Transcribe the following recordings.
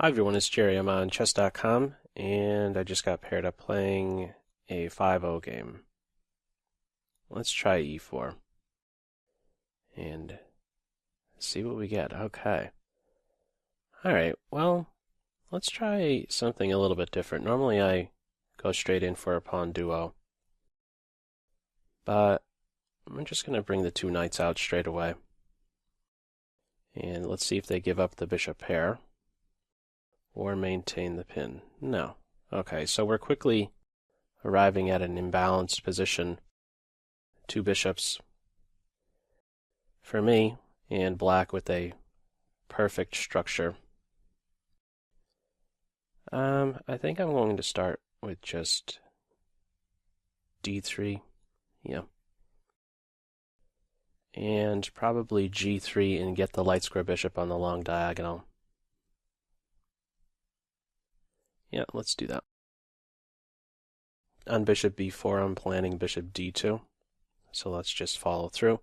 Hi everyone, it's Jerry. I'm on chess.com and I just got paired up playing a 5-0 game. Let's try e4 and see what we get. Okay. Alright, well, let's try something a little bit different. Normally I go straight in for a pawn duo, but I'm just going to bring the two knights out straight away. And let's see if they give up the bishop pair or maintain the pin. No. Okay, so we're quickly arriving at an imbalanced position. Two bishops for me, and black with a perfect structure. I think I'm going to start with just d3, yeah. And probably g3 and get the light square bishop on the long diagonal. Yeah, let's do that. On bishop b4, I'm planning bishop d2, so let's just follow through.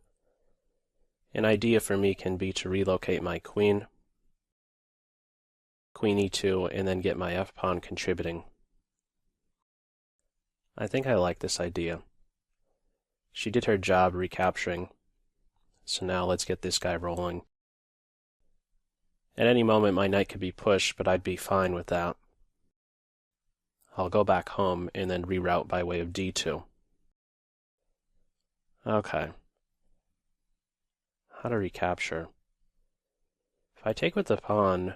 An idea for me can be to relocate my queen e2, and then get my f-pawn contributing. I think I like this idea. She did her job recapturing, so now let's get this guy rolling. At any moment my knight could be pushed, but I'd be fine with that. I'll go back home and then reroute by way of d2. Okay. How to recapture? If I take with the pawn,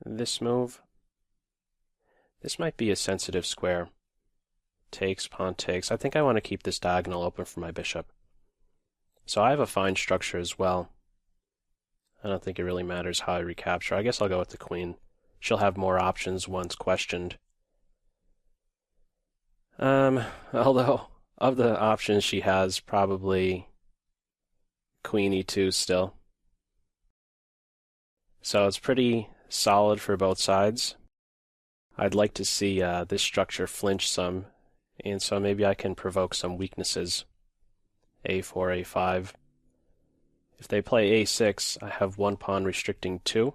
this move, this might be a sensitive square. Takes, pawn takes. I think I want to keep this diagonal open for my bishop. So I have a fine structure as well. I don't think it really matters how I recapture. I guess I'll go with the queen. She'll have more options once questioned. Although, of the options she has, probably queen e2 still. So it's pretty solid for both sides. I'd like to see this structure flinch some, and so maybe I can provoke some weaknesses. a4, a5. If they play a6, I have one pawn restricting two.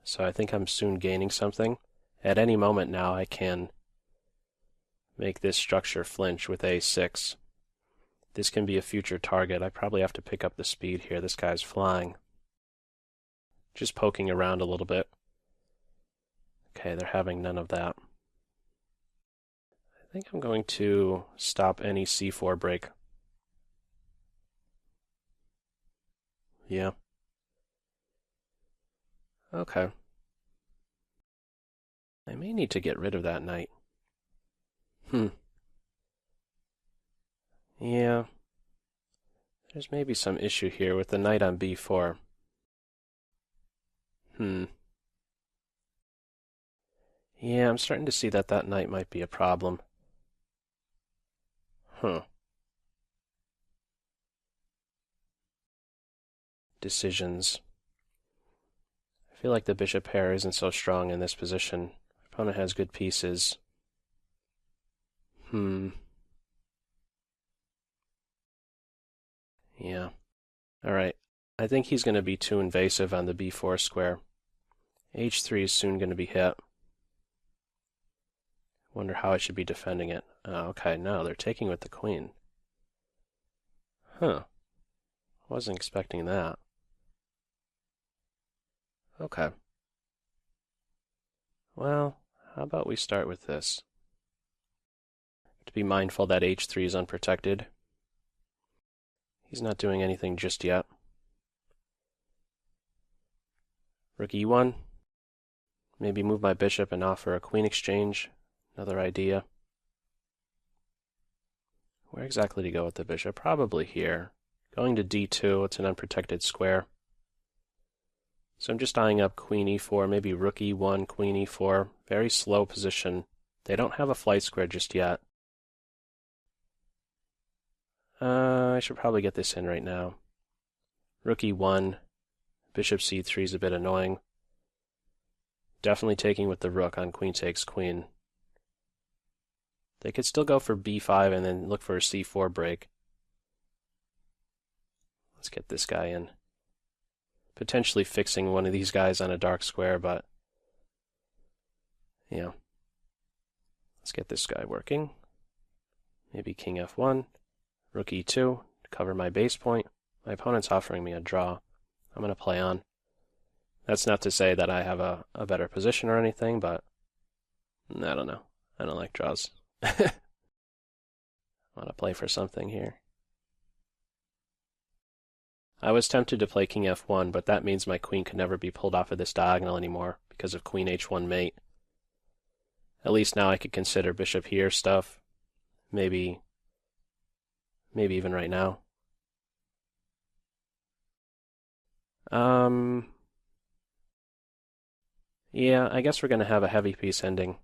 So I think I'm soon gaining something. At any moment now I can make this structure flinch with a6. This can be a future target. I probably have to pick up the speed here. This guy's flying. Just poking around a little bit. Okay, they're having none of that. I think I'm going to stop any c4 break. Yeah. Okay. I may need to get rid of that knight. Yeah. There's maybe some issue here with the knight on b4. Yeah, I'm starting to see that that knight might be a problem. Decisions. I feel like the bishop pair isn't so strong in this position. My opponent has good pieces. Yeah. Alright. I think he's going to be too invasive on the b4 square. h3 is soon going to be hit. Wonder how I should be defending it. Oh, okay, no, they're taking with the queen. Wasn't expecting that. Okay. Well, how about we start with this? To be mindful that h3 is unprotected. He's not doing anything just yet. Rook e1. Maybe move my bishop and offer a queen exchange. Another idea. Where exactly to go with the bishop? Probably here. Going to d2, it's an unprotected square. So I'm just eyeing up queen e4, maybe rook e1, queen e4. Very slow position. They don't have a flight square just yet. I should probably get this in right now. Rook e1, bishop c3 is a bit annoying. Definitely taking with the rook on queen takes queen. They could still go for b5 and then look for a c4 break. Let's get this guy in. potentially fixing one of these guys on a dark square, but yeah. Let's get this guy working. Maybe king f1, rook e2 to cover my base point. My opponent's offering me a draw. I'm going to play on. That's not to say that I have a better position or anything, but I don't know. I don't like draws. I want to play for something here. I was tempted to play king f1, but that means my queen could never be pulled off of this diagonal anymore because of queen h1 mate. At least now I could consider bishop here stuff. Maybe even right now. Yeah, I guess we're going to have a heavy piece ending.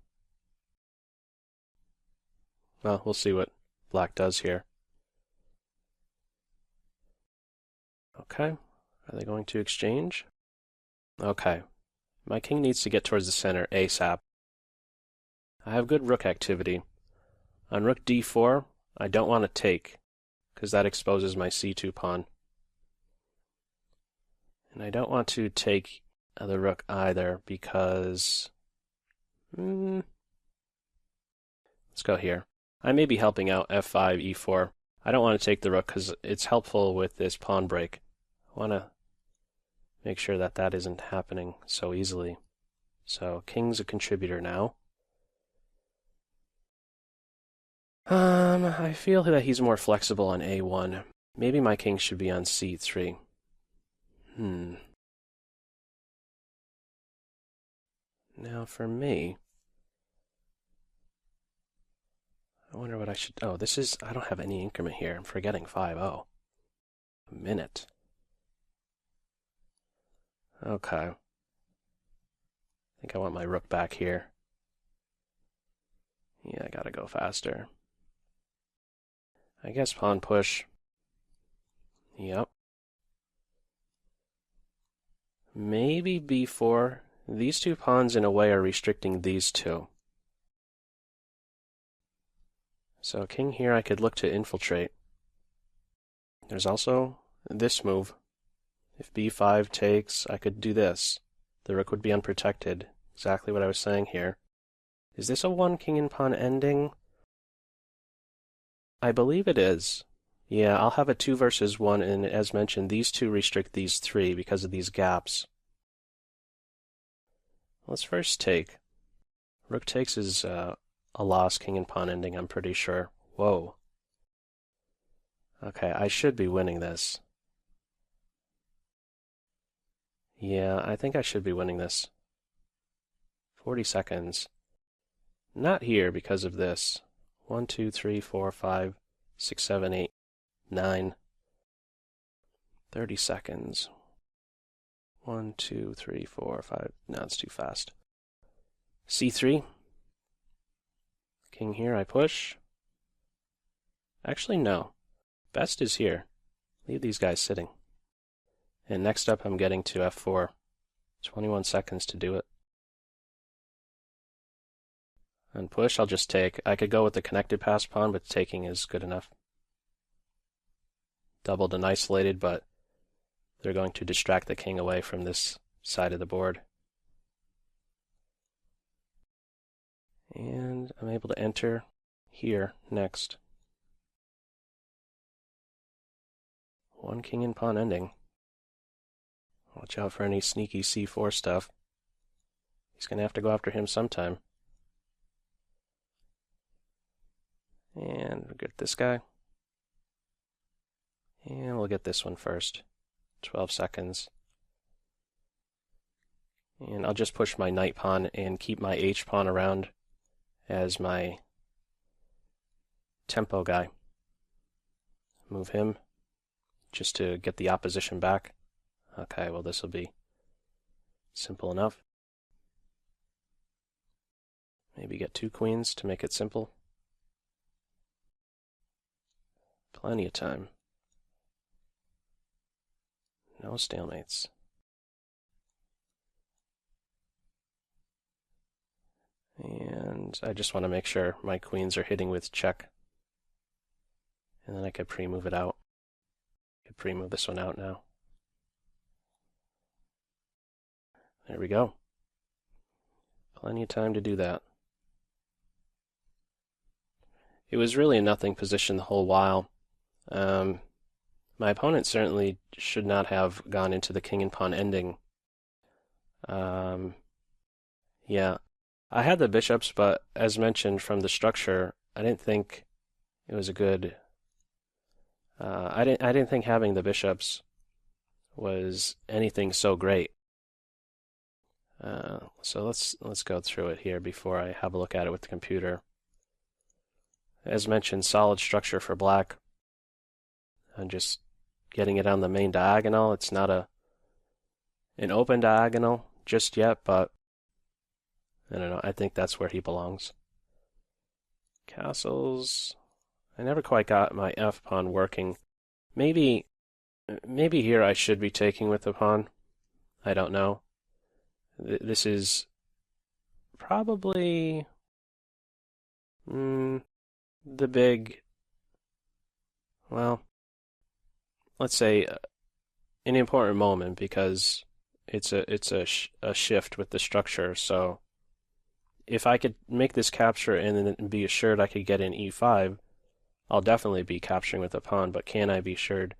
Well, we'll see what black does here. Okay, are they going to exchange? Okay, my king needs to get towards the center ASAP. I have good rook activity. On rook d4, I don't want to take, because that exposes my c2 pawn. And I don't want to take the rook either, because... let's go here. I may be helping out f5, e4. I don't want to take the rook because it's helpful with this pawn break. I want to make sure that that isn't happening so easily. So king's a contributor now. I feel that he's more flexible on a1. Maybe my king should be on c3. Now for me, I wonder what I should... Oh, this is... I don't have any increment here. I'm forgetting 5-0. A minute. Okay. I think I want my rook back here. Yeah, I gotta go faster. I guess pawn push. Yep. Maybe b4. These two pawns in a way are restricting these two. So king here I could look to infiltrate. There's also this move. If b5 takes, I could do this. The rook would be unprotected. Exactly what I was saying here. Is this a one king and pawn ending? I believe it is. Yeah, I'll have a 2 versus 1, and as mentioned, these two restrict these three because of these gaps. Let's first take. Rook takes is a loss king and pawn ending, I'm pretty sure. Whoa. Okay, I should be winning this. Yeah, I think I should be winning this. 40 seconds. Not here because of this. 1, 2, 3, 4, 5, 6, 7, 8, 9. 30 seconds. 1, 2, 3, 4, 5. No, it's too fast. c3. King here, I push. Actually, no. Best is here. Leave these guys sitting. And next up, I'm getting to f4. 21 seconds to do it. And push, I'll just take. I could go with the connected pass pawn, but taking is good enough. Doubled and isolated, but they're going to distract the king away from this side of the board. And I'm able to enter here next. One king and pawn ending. Watch out for any sneaky c4 stuff. He's going to have to go after him sometime. And we'll get this guy. And we'll get this one first. 12 seconds. And I'll just push my knight pawn and keep my h pawn around as my tempo guy. Move him just to get the opposition back. Okay, well this will be simple enough. Maybe get 2 queens to make it simple. Plenty of time. No stalemates. And I just want to make sure my queens are hitting with check. And then I could pre-move it out. I could pre-move this one out now. There we go. Plenty of time to do that. It was really a nothing position the whole while. My opponent certainly should not have gone into the king and pawn ending. Yeah, I had the bishops, but as mentioned from the structure, I didn't think it was a good. I didn't think having the bishops was anything so great. So let's go through it here before I have a look at it with the computer. As mentioned, solid structure for black. I'm just getting it on the main diagonal. It's not an open diagonal just yet, but I don't know. I think that's where he belongs. Castles. I never quite got my F pawn working. Maybe here I should be taking with the pawn. I don't know. This is probably the big, well, let's say an important moment because it's a shift with the structure. So if I could make this capture and then be assured I could get in E5, I'll definitely be capturing with a pawn, but can I be assured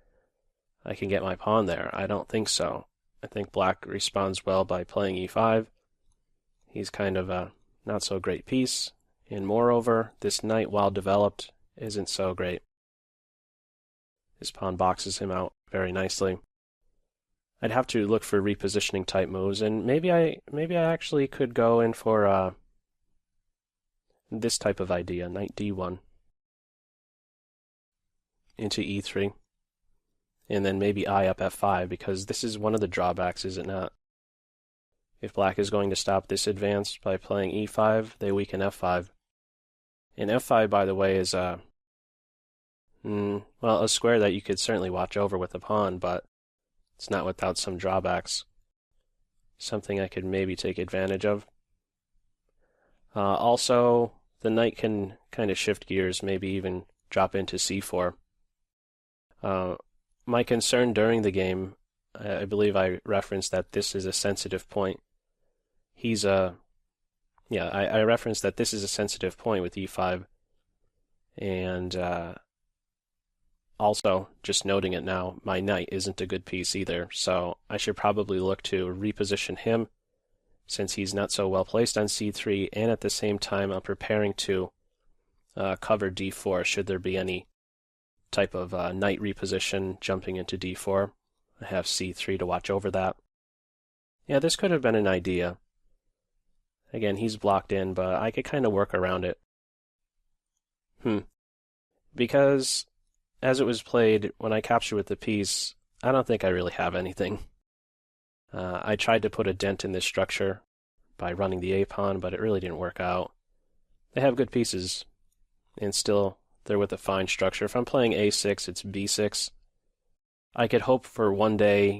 I can get my pawn there? I don't think so. I think black responds well by playing E5. He's kind of a not so great piece, and moreover, this knight, while developed, isn't so great. His pawn boxes him out very nicely. I'd have to look for repositioning type moves, and maybe I actually could go in for this type of idea, knight D1 into E3, and then maybe I up F5, because this is one of the drawbacks, is it not? If black is going to stop this advance by playing E5, they weaken F5. And F5, by the way, is a square that you could certainly watch over with a pawn, but it's not without some drawbacks. Something I could maybe take advantage of. Also, the knight can kind of shift gears, maybe even drop into C4. My concern during the game, I believe I referenced that this is a sensitive point. I referenced that this is a sensitive point with E5, and also, just noting it now, my knight isn't a good piece either, so I should probably look to reposition him since he's not so well placed on C3, and at the same time I'm preparing to cover D4 should there be any type of knight reposition jumping into D4. I have C3 to watch over that. Yeah, this could have been an idea. Again, he's blocked in, but I could kind of work around it. Because as it was played, when I captured with the piece, I don't think I really have anything. I tried to put a dent in this structure by running the A pawn, but it really didn't work out. They have good pieces, and still they're with a fine structure. If I'm playing A6, it's B6. I could hope for one day,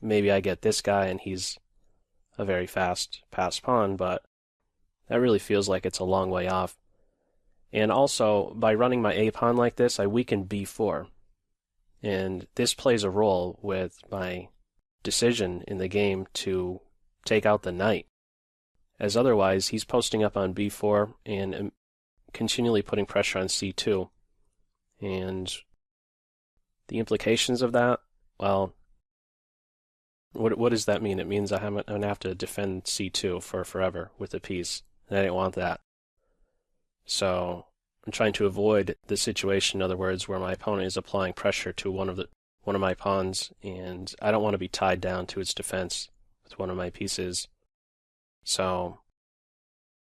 maybe I get this guy and he's a very fast pass pawn, but that really feels like it's a long way off. And also, by running my A pawn like this, I weaken B4. And this plays a role with my decision in the game to take out the knight. As otherwise, he's posting up on B4 and continually putting pressure on C2. And the implications of that, well, what does that mean? It means I'm going to have to defend C2 for forever with a piece, and I didn't want that. So I'm trying to avoid the situation, in other words, where my opponent is applying pressure to one of my pawns, and I don't want to be tied down to its defense with one of my pieces. So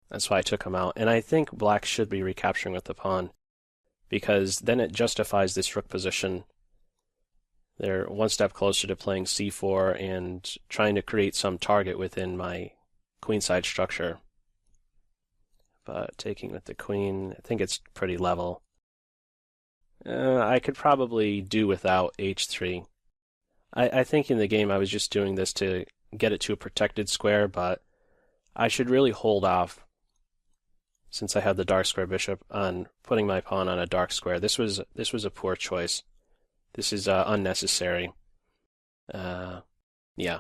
that's why I took him out. And I think black should be recapturing with the pawn, because then it justifies this rook position. They're one step closer to playing C4 and trying to create some target within my queenside structure. But taking with the queen, I think it's pretty level. I could probably do without H3. I think in the game I was just doing this to get it to a protected square, but I should really hold off, since I had the dark square bishop, on putting my pawn on a dark square. This was a poor choice. This is unnecessary. Yeah.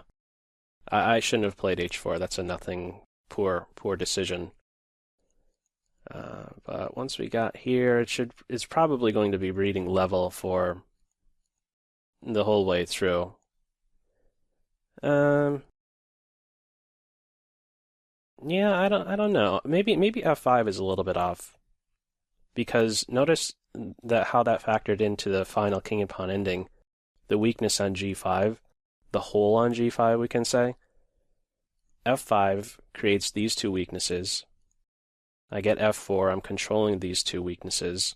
I shouldn't have played h4. That's a nothing. Poor decision. But once we got here, it's probably going to be reading level for the whole way through. Yeah, I don't know. Maybe f5 is a little bit off, because notice that how that factored into the final king and pawn ending, the weakness on g5, the hole on g5, we can say. f5 creates these two weaknesses. I get f4, I'm controlling these two weaknesses.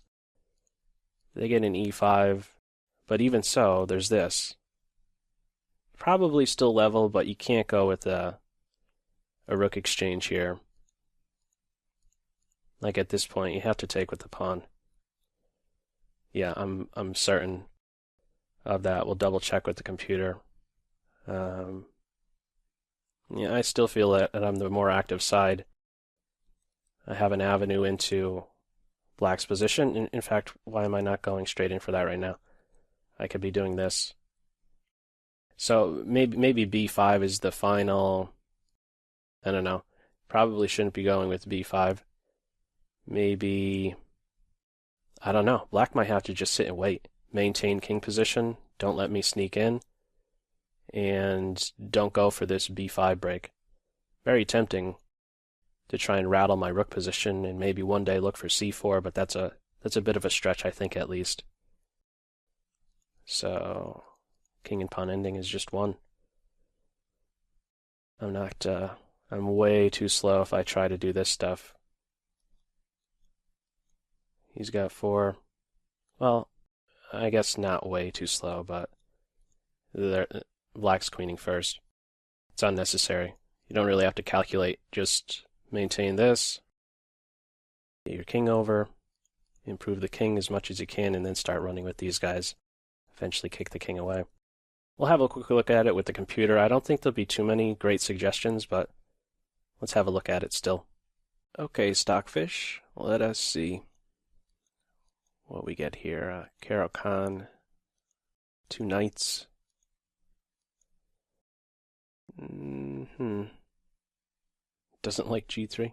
They get an e5, but even so, there's this. Probably still level, but you can't go with a rook exchange here. Like at this point, you have to take with the pawn. Yeah, I'm certain of that. We'll double check with the computer. Yeah, I still feel that I'm the more active side. I have an avenue into black's position. In fact, why am I not going straight in for that right now? I could be doing this. So maybe b5 is the final. I don't know. Probably shouldn't be going with b5. Maybe, I don't know. Black might have to just sit and wait. Maintain king position. Don't let me sneak in. And don't go for this b5 break. Very tempting to try and rattle my rook position and maybe one day look for c4, but that's a bit of a stretch, I think, at least. So king and pawn ending is just one. I'm way too slow if I try to do this stuff. He's got 4. Well, I guess not way too slow, but black's queening first. It's unnecessary. You don't really have to calculate. Just maintain this. Get your king over. Improve the king as much as you can, and then start running with these guys. Eventually kick the king away. We'll have a quick look at it with the computer. I don't think there'll be too many great suggestions, but let's have a look at it still. Okay, Stockfish, let us see what we get here. Caro-Kann, 2 knights. Doesn't like g3?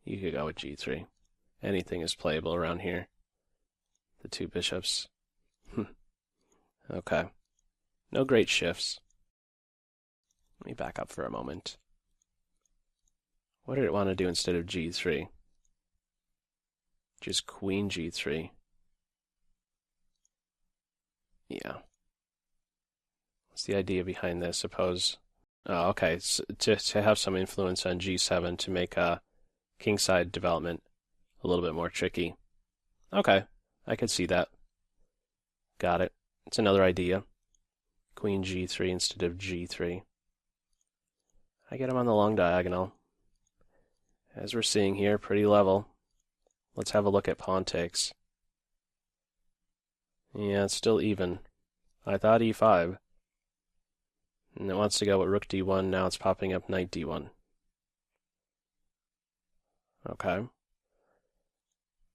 You could go with g3. Anything is playable around here. The 2 bishops. Okay. No great shifts. Let me back up for a moment. What did it want to do instead of g3? Just queen g3. Yeah. What's the idea behind this? Suppose. Oh, okay. So to have some influence on g7 to make kingside development a little bit more tricky. Okay, I could see that. Got it. It's another idea. Queen g3 instead of g3. I get him on the long diagonal. As we're seeing here, pretty level. Let's have a look at pawn takes. Yeah, it's still even. I thought e5. And it wants to go with rook d1, now it's popping up knight d1. Okay.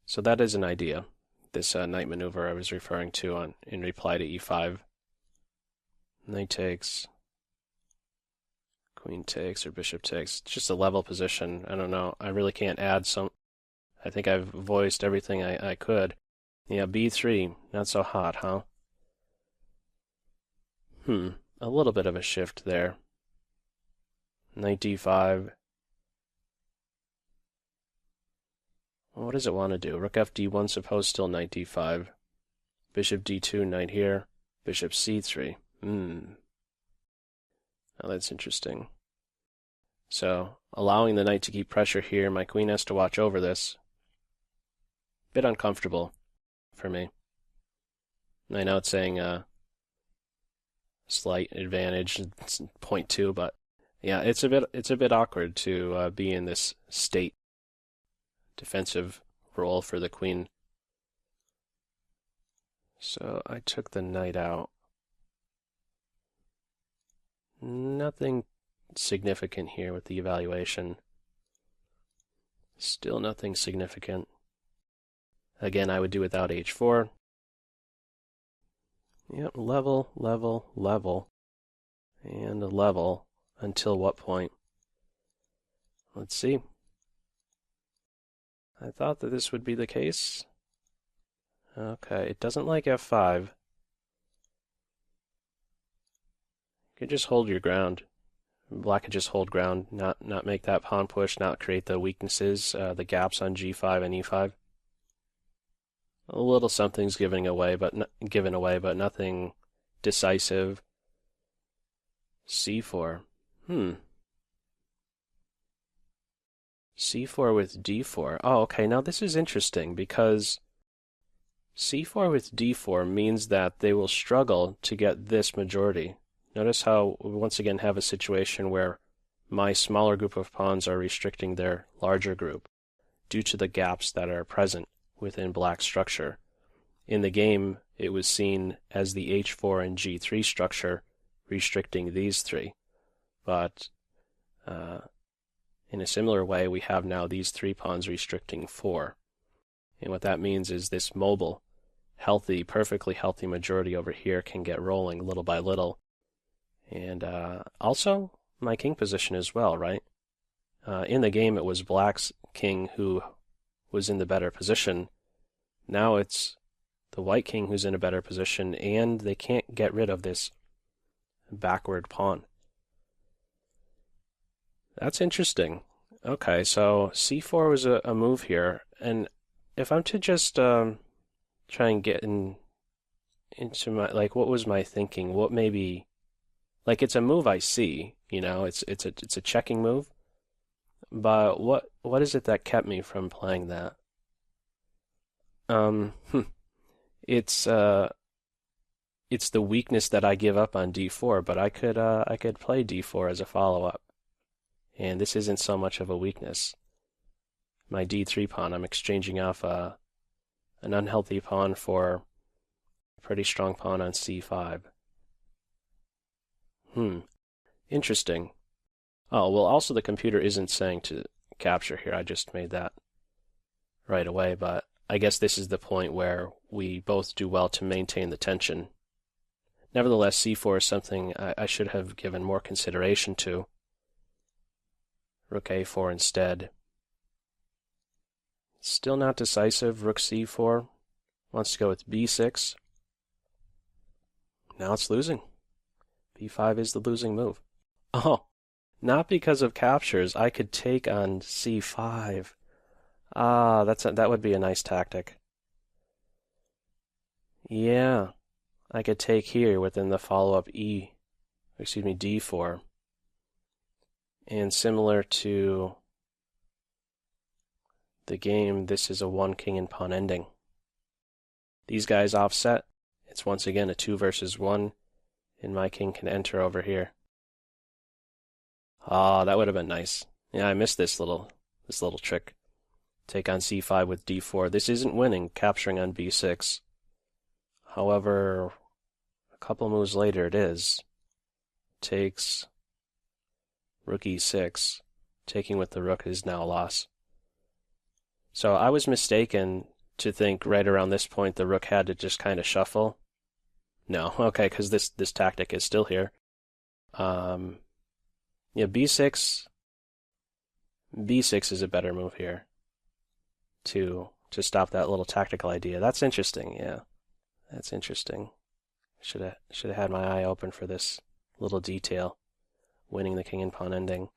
So that is an idea. This knight maneuver I was referring to in reply to e5. Knight takes, queen takes, or bishop takes. It's just a level position. I don't know. I really can't add some. I think I've voiced everything I could. Yeah, b3, not so hot, huh? A little bit of a shift there. Knight d5. What does it want to do? Rook f d1, suppose still knight d5. Bishop d2, knight here. Bishop c3. Now that's interesting. So, allowing the knight to keep pressure here, my queen has to watch over this. Bit uncomfortable for me. I know it's saying slight advantage, it's 0.2, but yeah, it's a bit awkward to be in this state defensive role for the queen. So I took the knight out. Nothing significant here with the evaluation. Still nothing significant. Again, I would do without h4. Yep, level, level, level, and a level. Until what point? Let's see. I thought that this would be the case. Okay, it doesn't like f5. You could just hold your ground. Black could just hold ground, not make that pawn push, not create the weaknesses, the gaps on g5 and e5. A little something's given away, but nothing decisive. c4. c4 with d4. Oh, okay, now this is interesting because c4 with d4 means that they will struggle to get this majority. Notice how we once again have a situation where my smaller group of pawns are restricting their larger group due to the gaps that are present within black's structure. In the game, it was seen as the h4 and g3 structure restricting these three. But in a similar way, we have now these 3 pawns restricting 4. And what that means is this mobile, healthy, perfectly healthy majority over here can get rolling little by little. And also my king position as well, right? In the game, it was black's king who was in the better position. Now it's the white king who's in a better position, and they can't get rid of this backward pawn. That's interesting. Okay, so c4 was a move here, and if I'm to just try and get into my, like, what was my thinking? What maybe, like, it's a move I see, you know, it's a checking move, but what is it that kept me from playing that? It's the weakness that I give up on d4, but I could play d4 as a follow-up. And this isn't so much of a weakness. My d3 pawn, I'm exchanging off an unhealthy pawn for a pretty strong pawn on c5. Interesting. Oh, well, also the computer isn't saying to capture here. I just made that right away, but I guess this is the point where we both do well to maintain the tension. Nevertheless, c4 is something I should have given more consideration to. Rook a4 instead. Still not decisive. Rook c4 wants to go with b6. Now it's losing. b5 is the losing move. Oh, not because of captures. I could take on c5. Ah, that would be a nice tactic. Yeah, I could take here within the follow-up d4. And similar to the game, this is a 1 king and pawn ending. These guys offset. It's once again a 2 versus 1, and my king can enter over here. Ah, that would have been nice. Yeah, I missed this little trick. Take on c5 with d4. This isn't winning, capturing on b6. However, a couple moves later it is. Takes rook e6. Taking with the rook is now a loss. So I was mistaken to think right around this point the rook had to just kind of shuffle. No, okay, because this tactic is still here. Yeah, b6 is a better move here to stop that little tactical idea. That's interesting. Yeah, that's interesting. Should have had my eye open for this little detail, winning the king and pawn ending.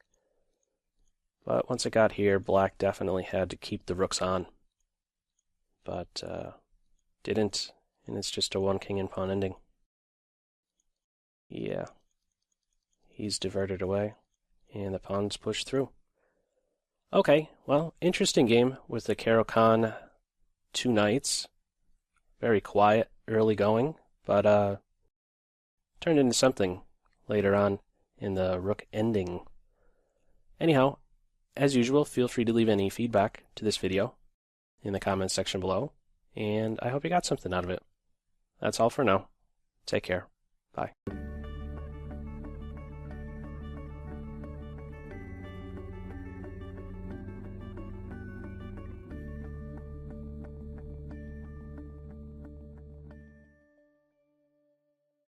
But once it got here, black definitely had to keep the rooks on, but didn't, and it's just a 1 king and pawn ending. Yeah, he's diverted away, and the pawns pushed through. Okay, well, interesting game with the Caro-Kann 2 knights. Very quiet, early going, but turned into something later on in the rook ending. Anyhow, as usual, feel free to leave any feedback to this video in the comments section below, and I hope you got something out of it. That's all for now. Take care. Bye.